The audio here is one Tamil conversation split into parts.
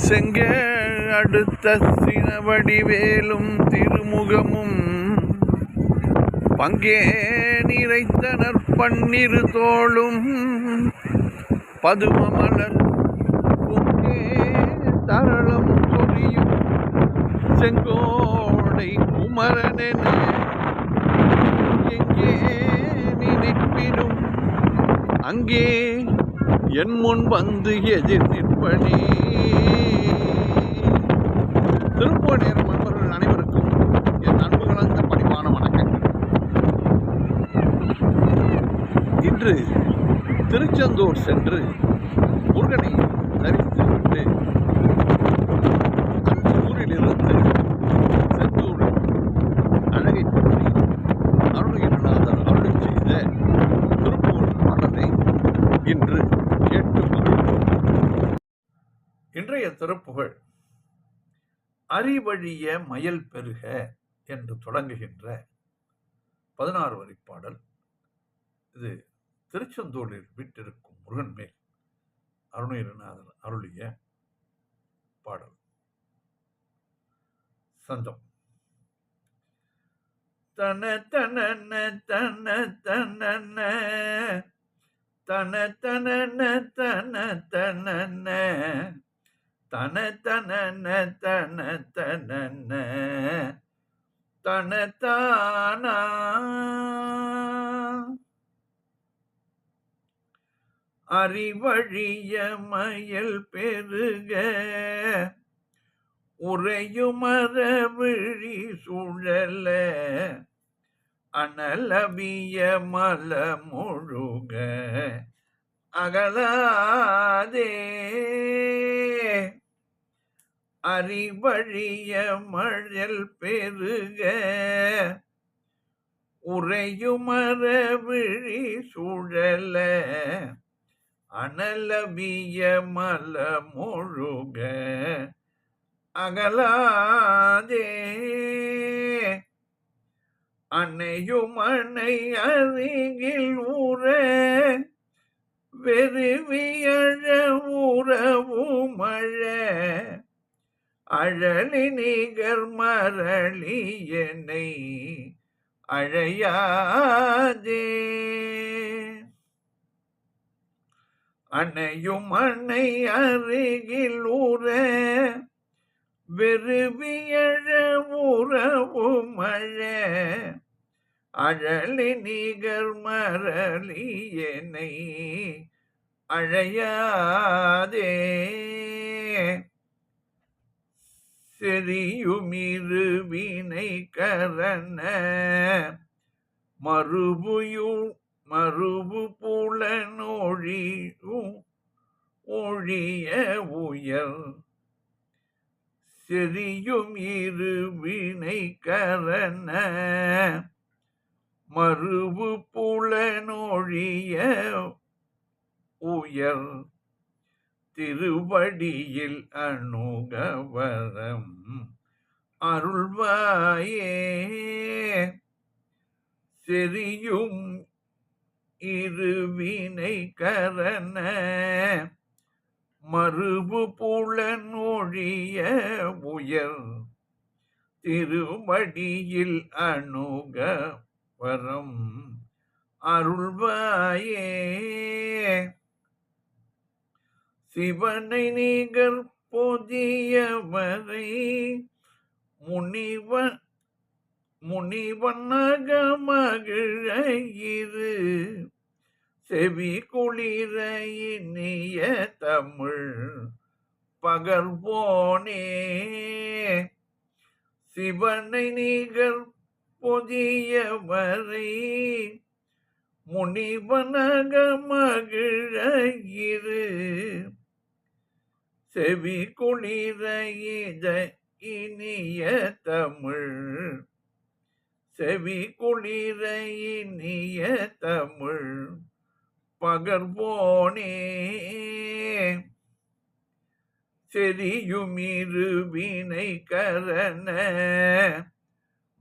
செங்க அடுத்த சினவடிவேலும் திருமுகமும் பங்கே நிறைத்தனர் பன்னிரு தோளும் பதுமமலர் பொங்கே தரளம் சொரியும் செங்கோடை குமரனென எங்கே நினைப்பினும் அங்கே என் முன் வந்து எதிர் நிற்பனே. திருப்பூர் நேரம் நண்பர்கள் அனைவருக்கும் என் அன்பு கலந்த பணிவான வணக்கங்கள். இன்று திருச்செந்தூர் சென்று முருகனை தரிசித்துவிட்டு அந்த ஊரிலிருந்து செந்தூர் அழகை பற்றி அருணகிரிநாதர் அருளி செய்த திருப்பூர் பாடலை இன்று கேட்டு மகிழ்வோம். இன்றைய திருப்புகழ் அறிவழிய மயல் பெருக என்று தொடங்குகின்ற 16 வரி பாடல். இது திருச்செந்தூரில் வீட்டிருக்கும் முருகன் மேல் அருணகிரிநாதர் அருளிய பாடல். சந்தம் தன தன தன தன தன தன தன தன தன தன தன தன தன தானா அறிவழிய மயல் பெருக உறையுமர விழி சுழல அனலபிய மல முழுக அகலாதே அறிவழிய மழல் பெருக உறையுமர விழி சுழல அனலபிய மல முழுக அகலாதே அன்னையுமனை அருகில் ஊர வெறுவியழ உறவு மழ அழலி நிகர் மரளி என்னை அழையாதே அன்னையும் அன்னை அருகில் ஊர வெறுவியழ உறவு மழ அழலி நிகர் மரளி என்னை அழையாதே செறியுமிரு வினை கரண மறுபு புலனொழியும் ஒழிய உயர் செறியும் இரு வினை கரண மறுபு புலனொழிய உயர் திருவடியில் அணுகவரம் அருள்வாயே செறியும் இருவினை கரண மறுபு புலனொழிய உயர் திருவடியில் அணுகவரம் அருள்வாயே சிவனை நிகர் பொதியவரை முனிவனக மகிழ இரு செவி குளிர இனிய தமிழ் பகர்வோனே சிவனை நிகர் பொதியவரை முனிவனக மகிழ இரு செவி குளிர இனிய தமிழ் செவி குளிர இனிய தமிழ் பகர்வோனே செறியுமிரு வினை கரண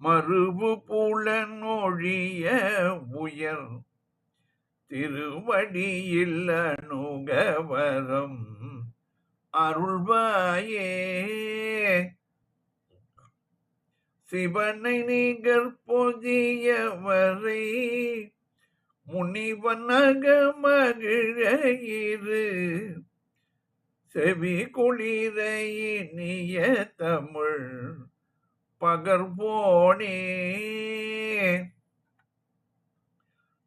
மறுபு புலனொழிய உயர் திருவடியில் அணுகவரம் அருள்வாயே. சிவனை நீங்கர் பொதியவரை முனிவனாக மகிழ இரு செவி குளிர இனிய தமிழ் பகர்வோனே.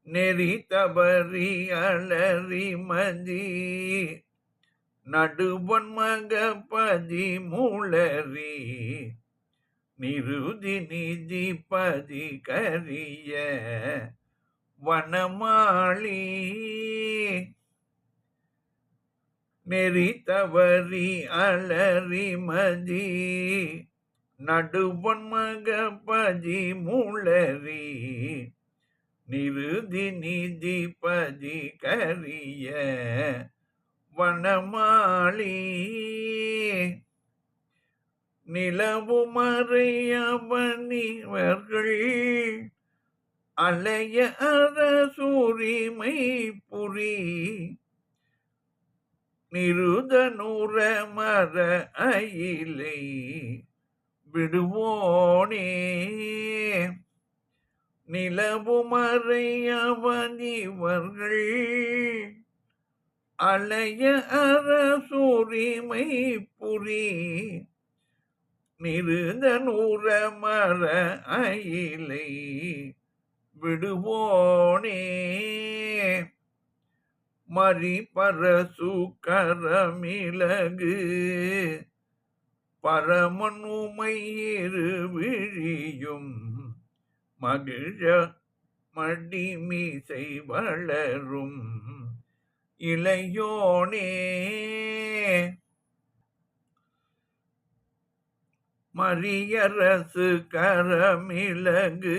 நெறி தவறி அலறி மதி நடுவன் மகபதி மூளறி நிருதி நிதி பதி கரிய வனமாளி. நெறி தவறி அலறி மதி நடுவன் மகபதி மூளறி நிருதி நிதி பதி கரிய வனமாளி. நிலவுமறை அவனிவர்கள் அலைய அரசூரிமை புரி நிருதனூர மர அயிலை விடுவோனே. நிலவுமறை அவனிவர்கள் அலைய அரசூரிமை புரி நிருதனூர மர அயிலை விடுவோனே. மறி பரசு கரமிளகு பரமனுமை இரு விழியும் மகிழ மடிமிசை வளரும் இளையோனே. மரியரசு கரமிளகு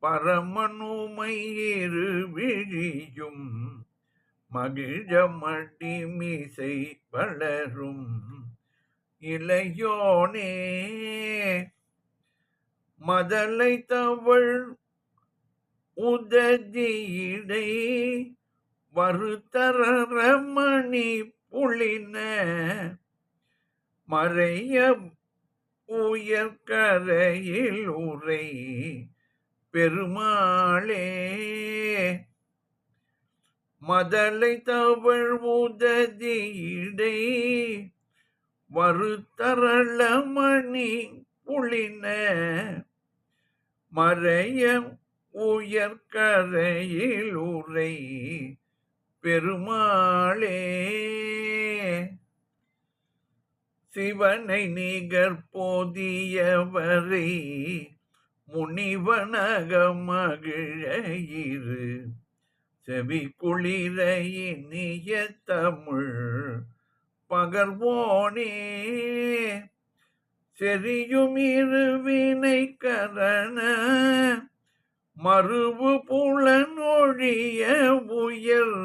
பரமனுமை இரு விழியும் மகிழ மடிமிசை வளரும் இளையோனே. மதலை தவள் உததியிடை வருத்தரமணி புளின மறைய உயர்கரையில் உரை பெருமாளே. மதலை தவள் உததியிடை வருத்தரளமணி புளின மறைய உயர்கரையில் உரை பெருமாளே. சிவனை நிகர் போதியவரை முனிவனக மகிழ இரு செவி குளிர இனிய தமிழ் பகர்வோனே. செறியும் இருவினை கரண மறுவு புலனொழிய உயர்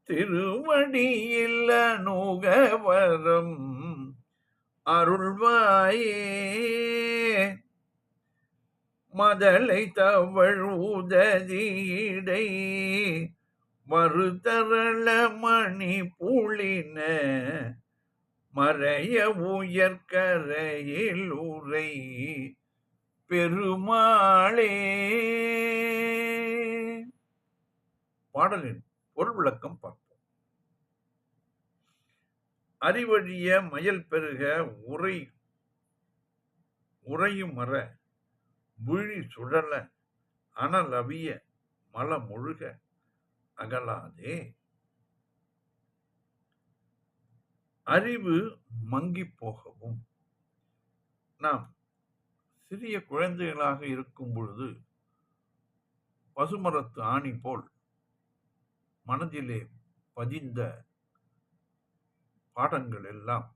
திருவடியில் அணுகவரம் அருள்வாயே. மதலை தவள் உததியிடை மறுதரளமணி புளின மறைய உயர்கரையில் உரை பெருமாளே. பாடலின் பொருள் விளக்கம் பார்ப்போம். அறிவழிய மயல் பெருக உறையும் மர விழி சுழல அனல் அவிய மலம் ஒழுக அகலாதே. அறிவு மங்கி போகவும். நாம் சிறிய குழந்தைகளாக இருக்கும் பொழுது பசுமரத்து ஆணி போல் மனதிலே பதிந்த பாடங்கள் எல்லாம்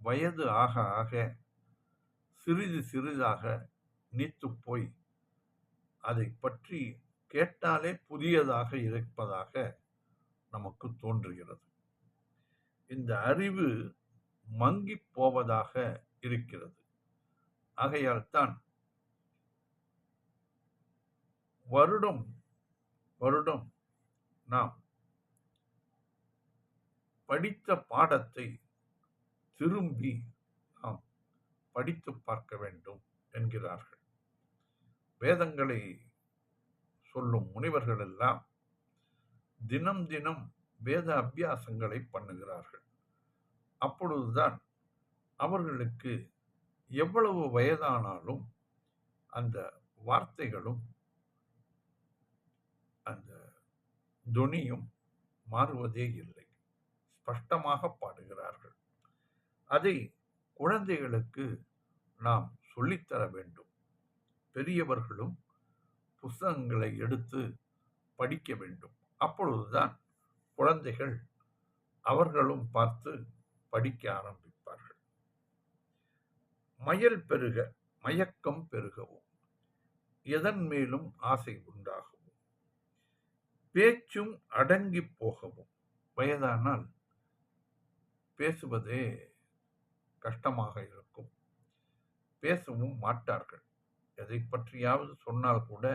வயது ஆக ஆக சிறிது சிறிதாக நீத்து போய் அதை பற்றி கேட்டாலே புதியதாக இருப்பதாக நமக்கு தோன்றுகிறது. இந்த அறிவு மங்கி போவதாக இருக்கிறது. ஆகையால் தான் வருடம் நாம் படித்த பாடத்தை திரும்பி நாம் படித்து பார்க்க வேண்டும் என்கிறார்கள். வேதங்களை சொல்லும் முனிவர்கள் எல்லாம் தினம் தினம் வேத அபியாசங்களை பண்ணுகிறார்கள். அப்பொழுதுதான் அவர்களுக்கு எவ்வளவு வயதானாலும் அந்த வார்த்தைகளும் அந்த தொனியும் மாறுவதே இல்லை. ஸ்பஷ்டமாக பாடுகிறார்கள். அதை குழந்தைகளுக்கு நாம் சொல்லித்தர வேண்டும். பெரியவர்களும் புத்தகங்களை எடுத்து படிக்க வேண்டும். அப்பொழுதுதான் குழந்தைகள் அவர்களும் பார்த்து படிக்க ஆரம்பிப்பார்கள். மயல் பெருக மயக்கம் பெருகவும், எதன் மேலும் ஆசை உண்டாகவும், பேச்சும் அடங்கி போகவும். வயதானால் பேசுவதே கஷ்டமாக இருக்கும். பேசவும் மாட்டார்கள். எதை பற்றியாவது சொன்னால் கூட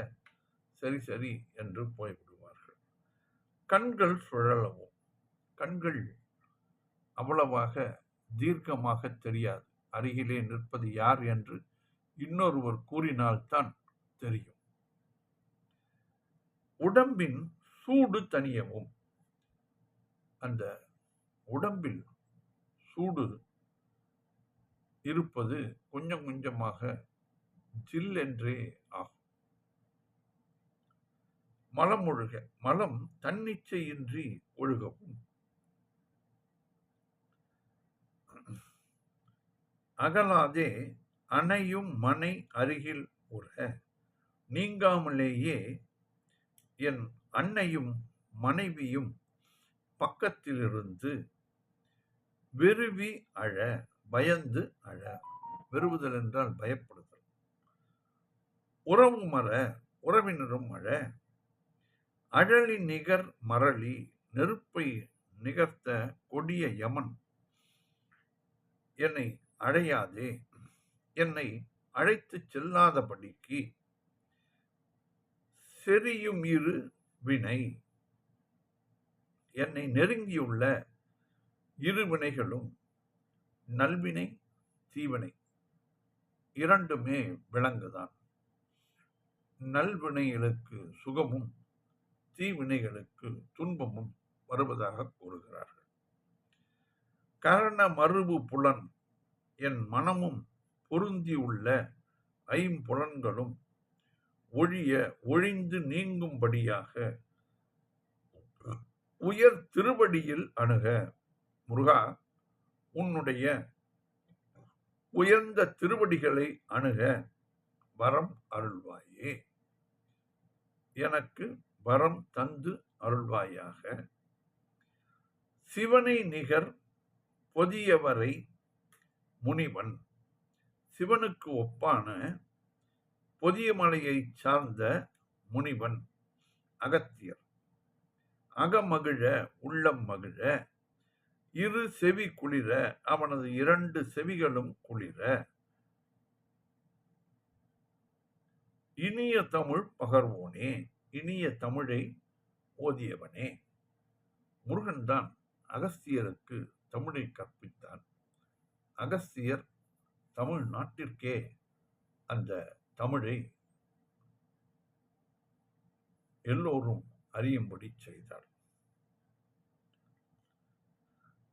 சரி சரி என்று போய்விடுவார்கள். கண்கள் சுழலவும். கண்கள் அவ்வளவாக தீர்க்கமாக தெரியாது. அருகிலே நிற்பது யார் என்று இன்னொருவர் கூறினால்தான் தெரியும். உடம்பின் சூடு தணியவும். அந்த உடம்பில் சூடு இருப்பது கொஞ்சம் கொஞ்சமாக ஜில் என்றே ஆகும். மலம் ஒழுக. மலம் தன்னிச்சையின்றி ஒழுகவும். அகலாதே அணையும் மனை அருகில் உற. நீங்காமலேயே என் அன்னையும் மனைவியும் பக்கத்திலிருந்து வெறுவி அழ. பயந்து அழ. வெறுவுதல் என்றால் பயப்படுதல். உறவு மற. உறவினரும் அழ. அழலி நிகர் மரளி. நெருப்பை நிகர்த்த கொடிய யமன் என்னை அழையாதே. என்னை அழைத்து செல்லாதபடிக்கு செறியும் இரு வினை. என்னை நெருங்கியுள்ள இரு வினைகளும் நல்வினை தீவினை இரண்டுமே விலங்குதான். நல்வினைகளுக்கு சுகமும் தீவினைகளுக்கு துன்பமும் வருவதாக கூறுகிறார்கள். கரண மறுபு புலன். என் மனமும் பொருந்தியுள்ள ஐம்புலன்களும் ஒழிந்து நீங்கும்படியாக உயர் திருவடியில் அணுக. முருகா, உன்னுடைய உயர்ந்த திருவடிகளை அணுக வரம் அருள்வாயே. எனக்கு வரம் தந்து அருள்வாயாக. சிவனை நிகர் பொதியவரை முனிவன். சிவனுக்கு ஒப்பான பொதியமலையை சார்ந்த முனிவன் அகத்தியர். அகமகிழ உள்ளம் மகிழ. இரு செவி குளிர. அவனது இரண்டு செவிகளும் குளிர. இனிய தமிழ் பகர்வோனே. இனிய தமிழை ஓதியவனே. முருகன்தான் அகஸ்தியருக்கு தமிழை கற்பித்தான். அகஸ்தியர் தமிழ் நாட்டிற்கே அந்த தமிழை எல்லோரும் அறியும்படி செய்தார்.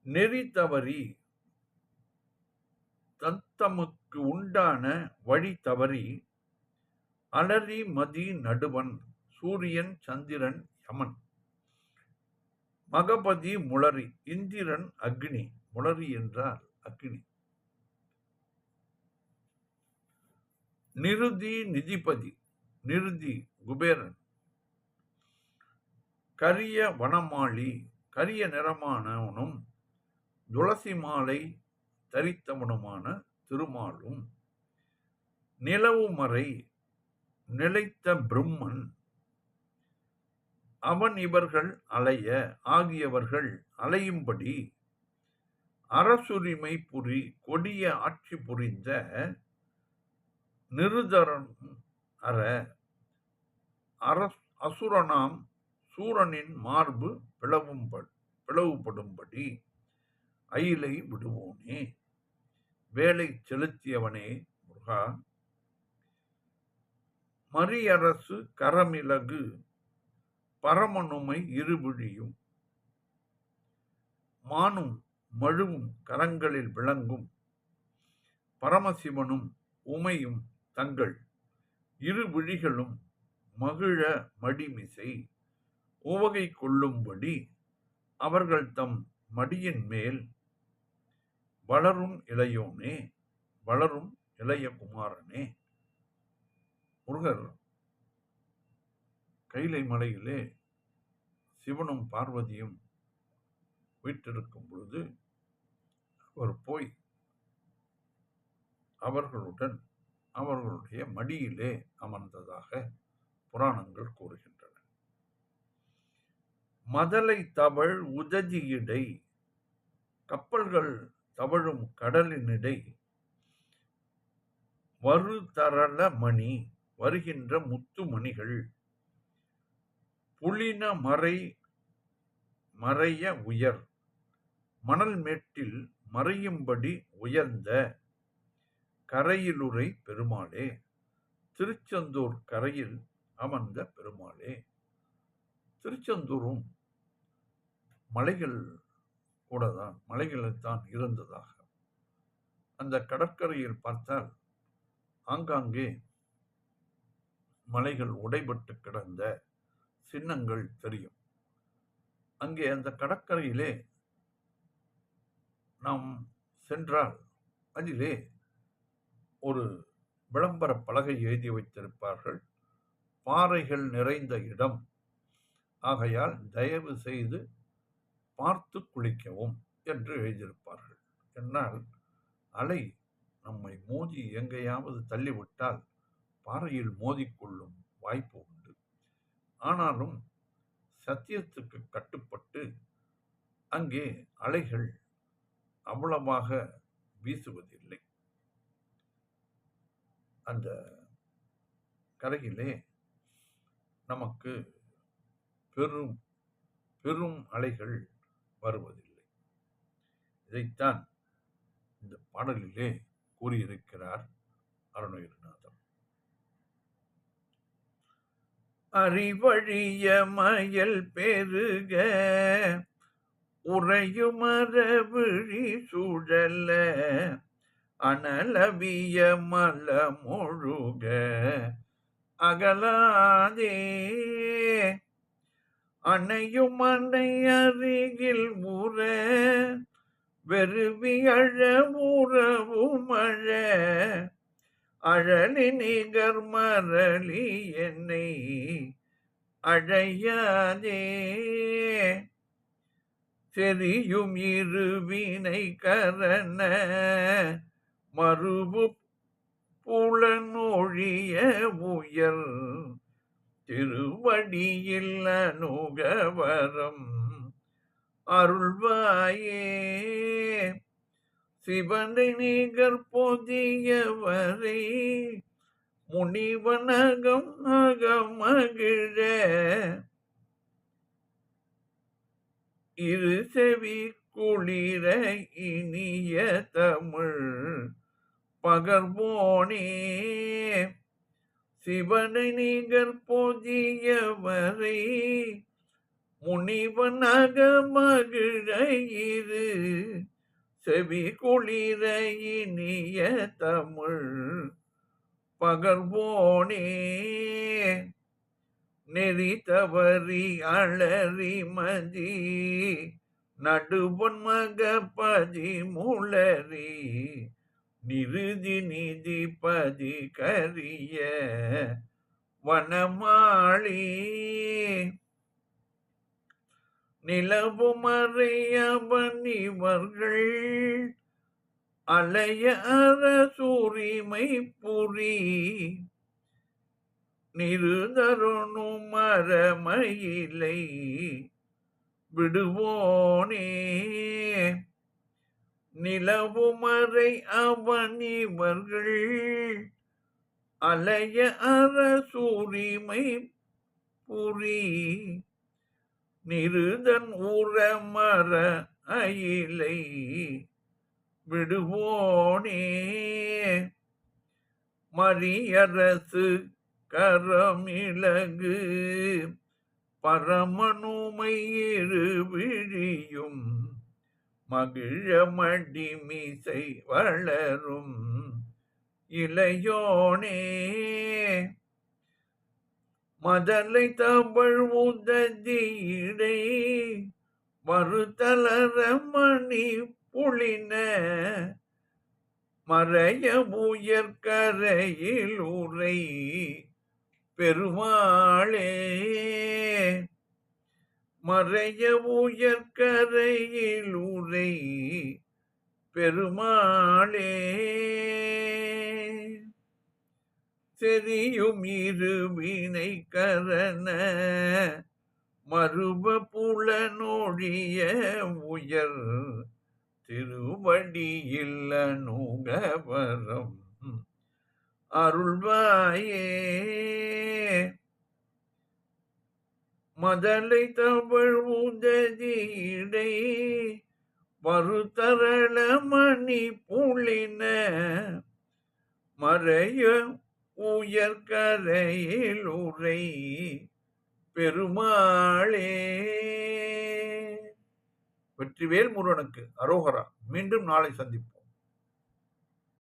நெறி தவறி தத்தமுக்கு உண்டான வழி தவறி அலறி மதி நடுவன். சூரியன் சந்திரன் யமன். மகபதி முளரி. இந்திரன் அக்னி. முளரி என்றால் அக்னி. நிருதி நிதிபதி. நிருதி குபேரன். கரிய வனமாளி. கரிய நிறமானவனும் துளசி மாலை தரித்தவனுமான திருமாலும். நிலவுமறை. நிலைத்த பிரம்மன். அவன் இவர்கள் அலைய. ஆகியவர்கள் அலையும்படி அரசுரிமை புரி. கொடிய ஆட்சி புரிந்த நிருதரன் அற. அசுரனாம் சூரனின் மார்பு பிளவுபடும்படி அயிலை விடுவோனே, வேலை செலுத்தியவனே முருகா, மரியரசு கரமிளகு பரமனுமை இருவிழியும் மானும் மழுவும் கரங்களில் விளங்கும் பரமசிவனும் உமையும் தங்கள் இரு விழிகளும் மகிழ மடிமிசை உவகை கொள்ளும்படி அவர்கள் தம் மடியின் மேல் வளரும் இளையோனே, வளரும் இளைய குமாரனே. முருகர் கைலை மலையிலே சிவனும் பார்வதியும் வீற்றிருக்கும் பொழுது அவர் போய் அவர்களுடன் அவர்களுடைய மடியிலே அமர்ந்ததாக புராணங்கள் கூறுகின்றன. மதலை தவழ் உததியிடை, கப்பல்கள் தவழும் கடலினிடை வருதரள மணி, வருகின்ற முத்துமணிகள் புலின மறைய உயர், மணல் மேட்டில் மறையும்படி உயர்ந்த கரையிலுரை பெருமாளே, திருச்செந்தூர் கரையில் அமர்ந்த பெருமாளே. திருச்செந்தூரும் மலைகள் கூடதான், மலைகளில்தான் இருந்ததாக அந்த கடற்கரையில் பார்த்தால் ஆங்காங்கே மலைகள் உடைபட்டு கிடந்த சின்னங்கள் தெரியும். அங்கே அந்த கடற்கரையிலே நாம் சென்றால் அதிலே ஒரு விளம்பர பலகை எழுதி வைத்திருப்பார்கள், பாறைகள் நிறைந்த இடம், ஆகையால் தயவு செய்து பார்த்து குளிக்கவும் என்று எழுதியிருப்பார்கள். என்னால் அலை நம்மை மோதி எங்கேயாவது தள்ளிவிட்டால் பாறையில் மோதிக்கொள்ளும் வாய்ப்பு உண்டு. ஆனாலும் சத்தியத்துக்கு கட்டுப்பட்டு அங்கே அலைகள் அவ்வளவாக வீசுவதில்லை. அந்த கரையிலே நமக்கு பெரும் பெரும் அலைகள் வருவதில்லை. இதைத்தான் இந்த பாடலிலே கூறியிருக்கிறார் அருணகிரிநாதர். அறிவழிய மயல் பெருக உறையுமர விழி சுழல, அனலவிய மல மொழுக அகலாதே, அணையும் அணை அருகில் உற வெறுவி அழ உறவும் அழ, அழலி நிகர் மரளி என்னை அழையாதே, தெரியும் இருவினை கரண மறுபு புலனொழிய உயர் திருவடியில் அனுகவரம் அருள்வாயே, சிவனை நிகர் பொதியவரை முனிவனகம் அகமகிழ, இரு செவி குளிர இனிய தமிழ் பகர்வோனே, சிவனை நிகர் பொதியவரை முனிவனாக மகிழ, இரு செவி குளிர இனிய தமிழ் பகர்வோனே, நெறி தவறி அலறி மதி நடுவன் மகபதி முளரி, நிருதி நிதி பதி கரிய வனமாளி, நிலவுமறையவன் இவர்கள் அலைய அரசூரிமை புரி, நிருதருணும் மரமயிலை விடுவோனே, நிலவுமறை அவன் இவர்கள் அலைய அரசூரிமை புரி, நிருதன் உரமர அயிலை விடுவோனே மரியரசு கரமிளகு பரமனுமை இருவிழியும் மகிழ மடிமிசை வளரும் இளையோனே மதலை தமிழ் உததியிடை மறுதலர மணி புளின மறைய உயர்கரையில் உரை பெருமாளே மறைய உயர்கரையில் உரை பெருமாளே செறியும் இருவினை கரண மறுப புலனொழிய உயர் திருவடியில் அணுகவரம் அருள்வாயே மதலை தமிழ் உததியிடை மறுதரள மணி புளின மறைய உயர்கரையில் உரை பெருமாளே. வெற்றிவேல் முருகனுக்கு அரோகரா. மீண்டும் நாளை சந்திப்போம்.